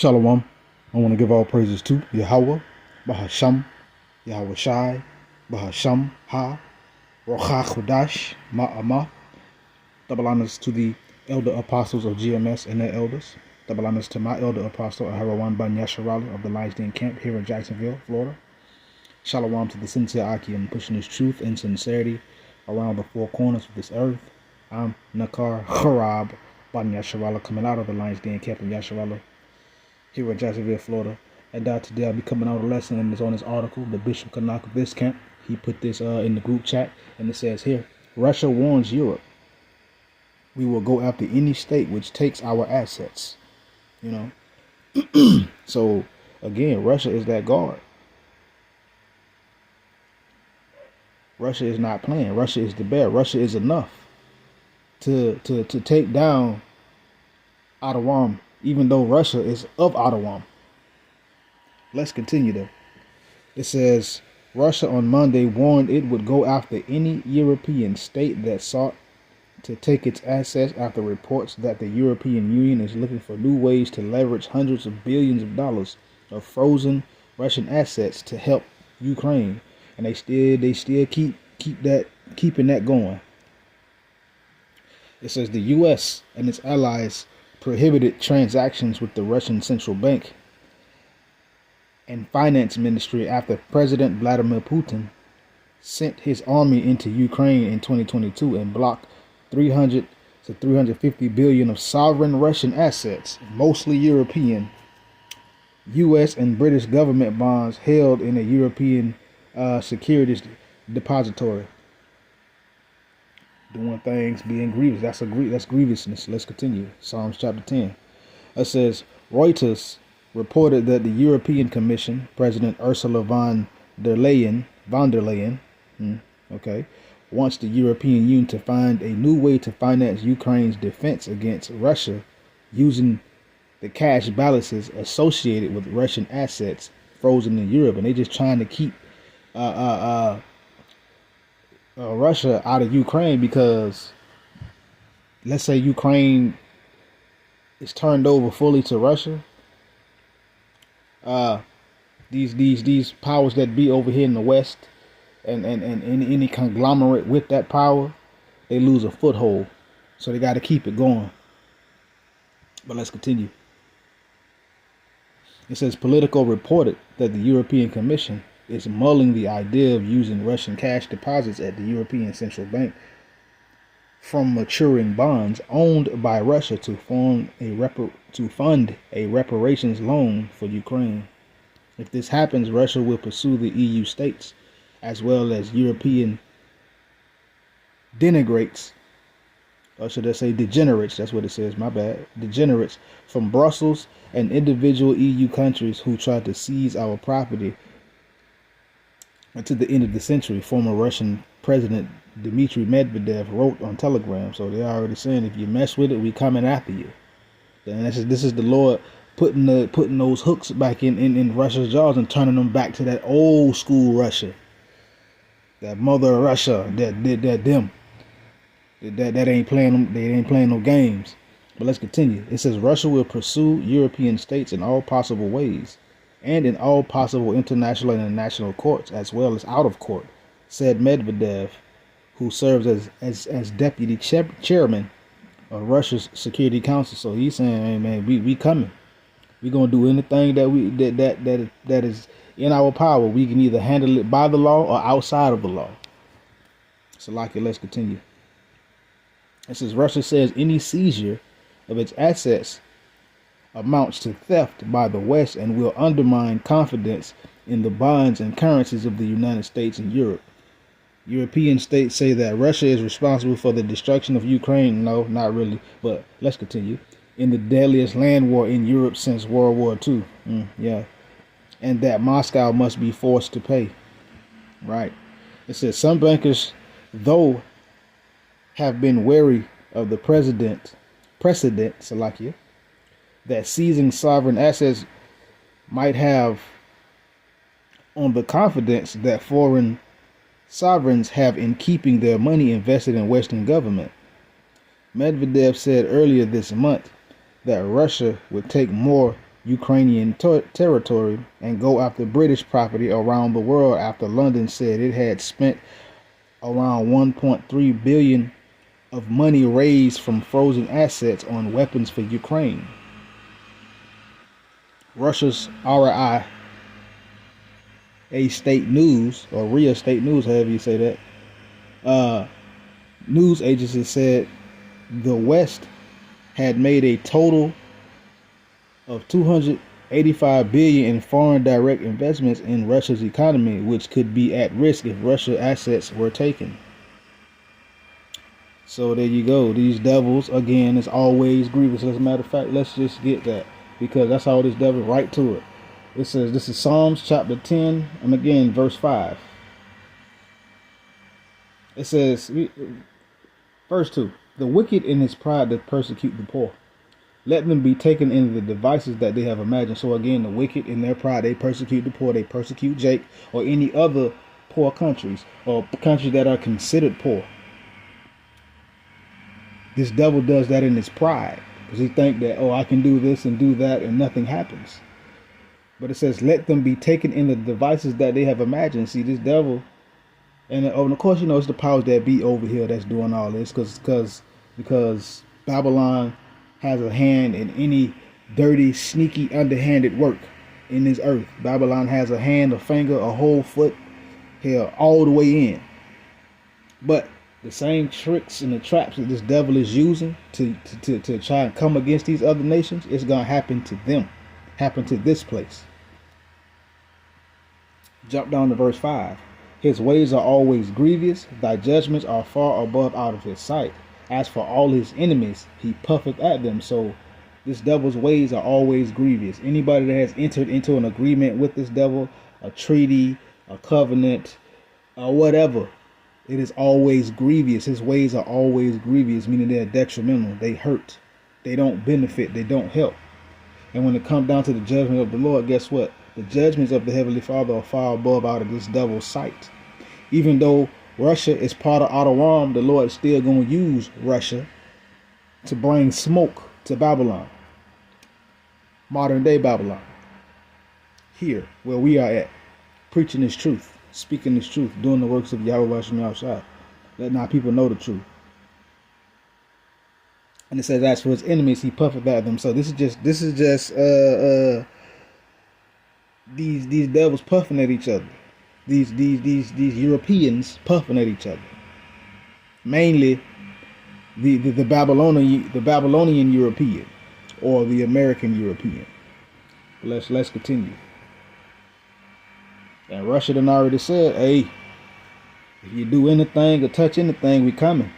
Shalom. I want to give all praises to Yahweh, Bahasham, Yahweh Shai, Bahasham Ha, Rocha Chodash, Ma'amah. Double honors to the elder apostles of GMS and their elders. Double honors to my elder apostle, Aharawan Ban Yasharali of the Lions Den Camp here in Jacksonville, Florida. Shalom to the sincere Akim pushing his truth and sincerity around the four corners of this earth. I'm Nakar Harab Ban Yasharala coming out of the Lions Den Camp in Yasharala here in Jacksonville, Florida. And today I'll be coming out a lesson, and it's on this article, the Bishop Kanak of this camp. He put this in the group chat, and it says here, Russia warns Europe, we will go after any state which takes our assets. You know? So, again, Russia is that guard. Russia is not playing. Russia is the bear. Russia is enough to take down Ottawa, even though Russia is of Ottawa. Let's continue though. It says, Russia on Monday warned it would go after any European state that sought to take its assets after reports that the European Union is looking for new ways to leverage hundreds of billions of dollars of frozen Russian assets to help Ukraine. And they still keeping that going. It says the US and its allies prohibited transactions with the Russian Central Bank and Finance Ministry after President Vladimir Putin sent his army into Ukraine in 2022 and blocked 300 to 350 billion of sovereign Russian assets, mostly European, US and British government bonds held in a European securities depository. Doing things, being grievous. That's grievousness. Let's continue. Psalms chapter 10. It says, Reuters reported that the European Commission, President Ursula von der Leyen, wants the European Union to find a new way to finance Ukraine's defense against Russia using the cash balances associated with Russian assets frozen in Europe. And they're just trying to keep Russia out of Ukraine, because let's say Ukraine is turned over fully to Russia. These powers that be over here in the West and any conglomerate with that power, they lose a foothold. So they got to keep it going. But let's continue. It says Politico reported that the European Commission is mulling the idea of using Russian cash deposits at the European Central Bank from maturing bonds owned by Russia to fund a reparations loan for Ukraine. If this happens, Russia will pursue the EU states as well as European degenerates, or should I say degenerates, that's what it says, my bad, degenerates from Brussels and individual EU countries who try to seize our property until the end of the century. Former Russian President Dmitry Medvedev wrote on Telegram. So they're already saying, if you mess with it, we coming after you. And this is the Lord putting those hooks back in Russia's jaws and turning them back to that old school Russia, that mother Russia that ain't playing no games. But let's continue. It says Russia will pursue European states in all possible ways and in all possible international and national courts, as well as out of court, said Medvedev, who serves as deputy chairman of Russia's Security Council. So he's saying, hey man, we coming. We gonna do anything that is in our power. We can either handle it by the law or outside of the law. So let's continue. It says Russia says any seizure of its assets amounts to theft by the West and will undermine confidence in the bonds and currencies of the United States and Europe. European states say that Russia is responsible for the destruction of Ukraine. No, not really, but let's continue. In the deadliest land war in Europe since World War II. And that Moscow must be forced to pay. Right. It says some bankers, though, have been wary of the precedent, Salakia, that seizing sovereign assets might have on the confidence that foreign sovereigns have in keeping their money invested in Western government. Medvedev said earlier this month that Russia would take more Ukrainian territory and go after British property around the world after London said it had spent around 1.3 billion of money raised from frozen assets on weapons for Ukraine. Russia's RIA State News, or RIA State News, however you say that, news agency said the West had made a total of 285 billion in foreign direct investments in Russia's economy, which could be at risk if Russian assets were taken. So there you go. These devils, again, is always grievous. As a matter of fact, let's just get that, because that's all this devil, right to it. It says, this is Psalms chapter 10, and again, verse 5. It says, verse 2, the wicked in his pride that persecute the poor, let them be taken in the devices that they have imagined. So again, the wicked in their pride, they persecute the poor, they persecute Jake or any other poor countries or countries that are considered poor. This devil does that in his pride because he think that, oh, I can do this and do that and nothing happens. But it says, let them be taken in the devices that they have imagined. See, this devil, and of course, you know, it's the powers that be over here that's doing all this because Babylon has a hand in any dirty, sneaky, underhanded work in this earth. Babylon has a hand, a finger, a whole foot, hell, all the way in. But the same tricks and the traps that this devil is using to try and come against these other nations, it's going to happen to them, happen to this place. Jump down to verse 5. His ways are always grievous, thy judgments are far above out of his sight. As for all his enemies, he puffeth at them. So this devil's ways are always grievous. Anybody that has entered into an agreement with this devil, a treaty, a covenant, or whatever, it is always grievous. His ways are always grievous, meaning they're detrimental. They hurt. They don't benefit. They don't help. And when it comes down to the judgment of the Lord, guess what? The judgments of the Heavenly Father are far above out of this devil's sight. Even though Russia is part of Outer Realm, the Lord is still going to use Russia to bring smoke to Babylon. Modern day Babylon. Here, where we are at. Preaching this truth. Speaking this truth. Doing the works of Yahweh outside. Letting our people know the truth. And it says, as for his enemies, he puffeth at them. So this is just these devils puffing at each other. These Europeans puffing at each other. Mainly the Babylonian European or the American European. Let's continue. And Russia done already said, hey, if you do anything or touch anything, we coming.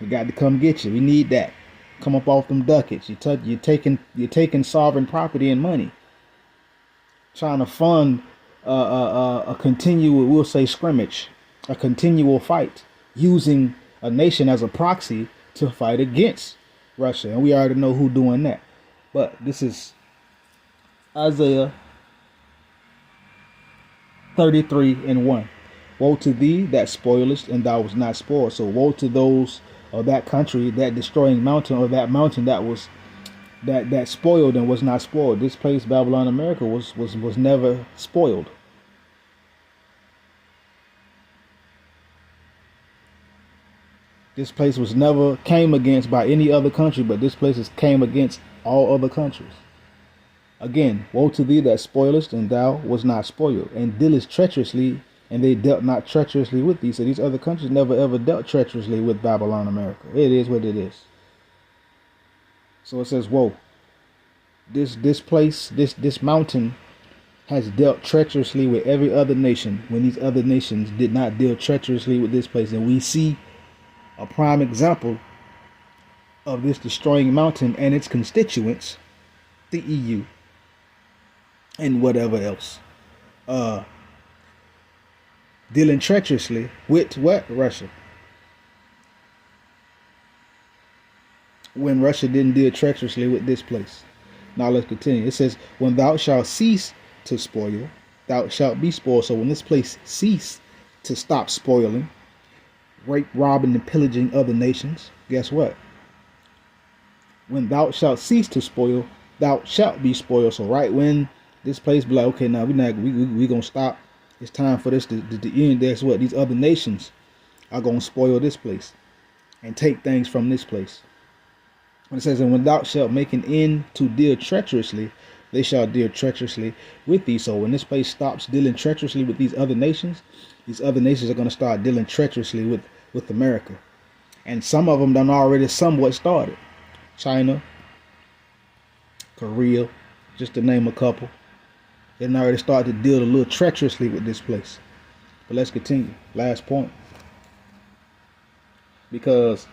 We got to come get you. We need that. Come up off them ducats. You're taking sovereign property and money. Trying to fund a continual, we'll say, scrimmage, a continual fight, using a nation as a proxy to fight against Russia. And we already know who doing that. But this is Isaiah 33:1. Woe to thee that spoilest, and thou was not spoiled. So woe to those of that country, that destroying mountain, or that mountain that was that spoiled and was not spoiled. This place, Babylon, America, was never spoiled. This place was never came against by any other country, but this place came against all other countries. Again, woe to thee that spoilest, and thou was not spoiled, and dealest treacherously, and they dealt not treacherously with thee. So these other countries never ever dealt treacherously with Babylon, America. It is what it is. So it says, whoa, this place, this mountain has dealt treacherously with every other nation when these other nations did not deal treacherously with this place. And we see a prime example of this destroying mountain and its constituents, the EU and whatever else, dealing treacherously with what? Russia. When Russia didn't deal treacherously with this place. Now let's continue. It says, when thou shalt cease to spoil, thou shalt be spoiled. So when this place cease to stop spoiling, rape, robbing, and pillaging other nations, guess what? When thou shalt cease to spoil, thou shalt be spoiled. So right when this place be like, okay, now we gonna stop. It's time for this to end. That's what these other nations are gonna spoil this place and take things from this place. When it says, and when thou shalt make an end to deal treacherously, they shall deal treacherously with thee. So when this place stops dealing treacherously with these other nations are going to start dealing treacherously with America. And some of them done already somewhat started. China, Korea, just to name a couple. They done already started to deal a little treacherously with this place. But let's continue. Last point. Because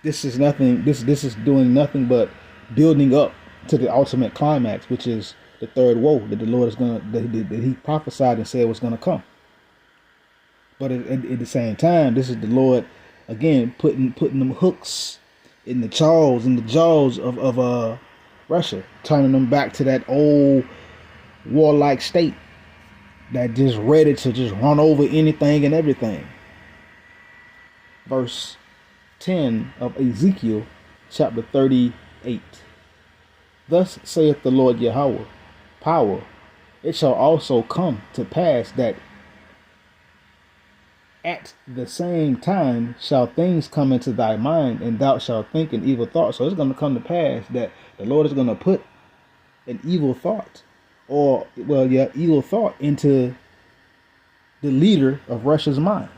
this is nothing. This is doing nothing but building up to the ultimate climax, which is the third woe that the Lord is that He prophesied and said was gonna come. But at the same time, this is the Lord again putting them hooks in the jaws of Russia, turning them back to that old warlike state that just ready to just run over anything and everything. Verse 10 of Ezekiel chapter 38. Thus saith the Lord Yahweh, power, it shall also come to pass that at the same time shall things come into thy mind, and thou shalt think an evil thought. So it's going to come to pass that the Lord is going to put an evil thought, evil thought into the leader of Russia's mind.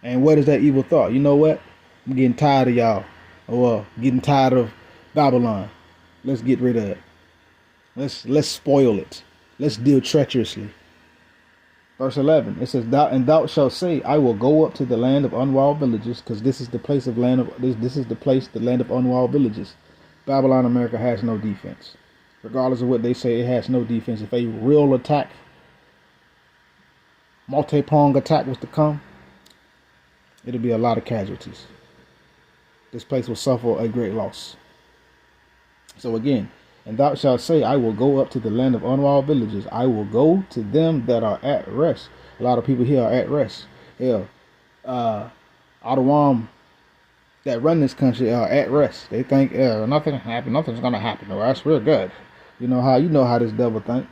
And what is that evil thought? You know what? I'm getting tired of y'all. Or getting tired of Babylon. Let's get rid of it. Let's spoil it. Let's deal treacherously. Verse 11. It says, thou shalt say, I will go up to the land of unwalled villages, because this is the place of land of this is the place, the land of unwalled villages. Babylon, America has no defense. Regardless of what they say, it has no defense. If a real attack, multi-pronged attack was to come, it'll be a lot of casualties. This place will suffer a great loss. So again, and thou shalt say, I will go up to the land of unwalled villages. I will go to them that are at rest. A lot of people here are at rest. Hell, Adawam that run this country are at rest. They think nothing happened. Nothing's gonna happen. Well, that's real good. You know how this devil think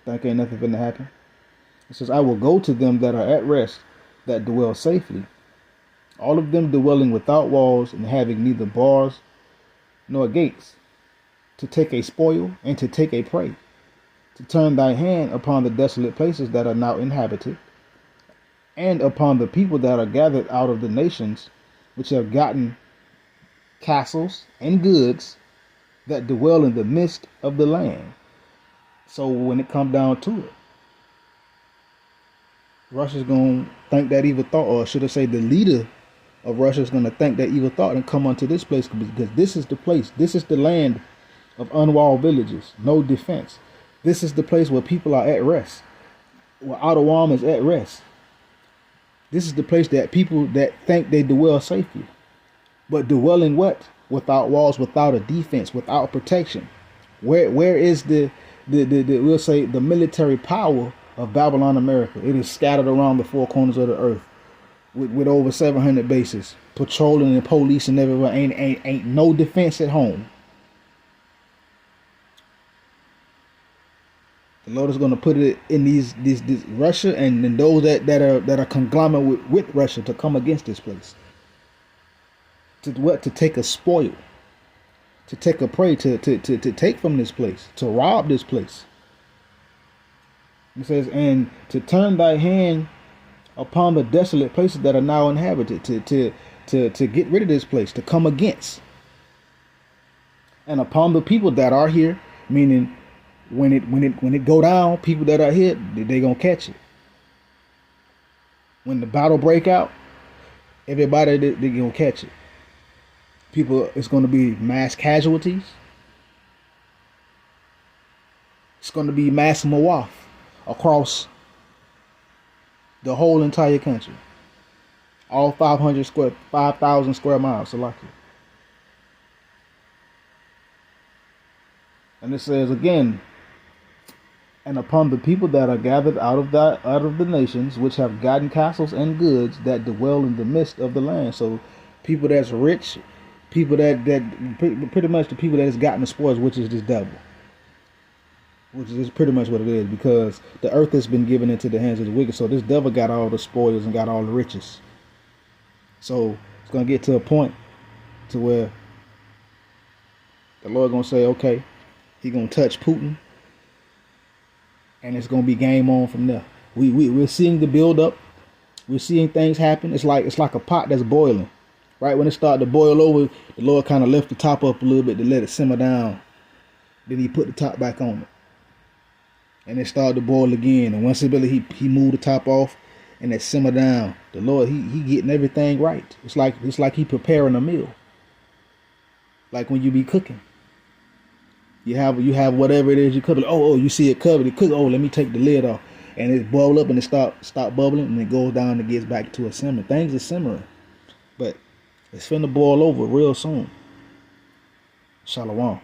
ain't nothing gonna happen. It says, I will go to them that are at rest, that dwell safely. All of them dwelling without walls and having neither bars nor gates, to take a spoil and to take a prey, to turn thy hand upon the desolate places that are now inhabited, and upon the people that are gathered out of the nations, which have gotten castles and goods, that dwell in the midst of the land. So when it comes down to it, Russia's going to think that evil thought, or should I say the leader of Russia is going to think that evil thought and come onto this place, because this is the place, this is the land of unwalled villages, no defense. This is the place where people are at rest, where Adawam is at rest. This is the place that people that think they dwell safely, but dwelling what? Without walls, without a defense, without protection. Where is the we'll say the military power of Babylon, America? It is scattered around the four corners of the earth, with over 700 bases, patrolling and policing everywhere. Ain't no defense at home. The Lord is going to put it in these Russia and those that are conglomerate with Russia to come against this place. To take a spoil, to take a prey, to take from this place, to rob this place. It says, and to turn thy hand upon the desolate places that are now inhabited, to get rid of this place, to come against, and upon the people that are here, meaning when it go down, people that are here, they gonna catch it. When the battle break out, everybody they gonna catch it. People, it's gonna be mass casualties. It's gonna be mass mawaf across the whole entire country. All 5,000 square miles, so lucky. And it says again, and upon the people that are gathered out of the nations, which have gotten castles and goods, that dwell in the midst of the land. So people that's rich, People that pretty much the people that has gotten the spoils, which is this devil, which is pretty much what it is, because the earth has been given into the hands of the wicked. So this devil got all the spoils and got all the riches. So it's gonna get to a point to where the Lord gonna say, okay, he gonna touch Putin, and it's gonna be game on from there. We're seeing the build up. We're seeing things happen. It's like a pot that's boiling. Right when it started to boil over, the Lord kind of left the top up a little bit to let it simmer down. Then he put the top back on it, and it started to boil again. And once he moved the top off, and it simmered down. The Lord he getting everything right. It's like he preparing a meal. Like when you be cooking, you have whatever it is you cook. Oh, you see it covered. It cook. Oh, let me take the lid off, and it boil up and it stop bubbling, and it goes down and gets back to a simmer. Things are simmering, but it's finna boil over real soon. Shalom.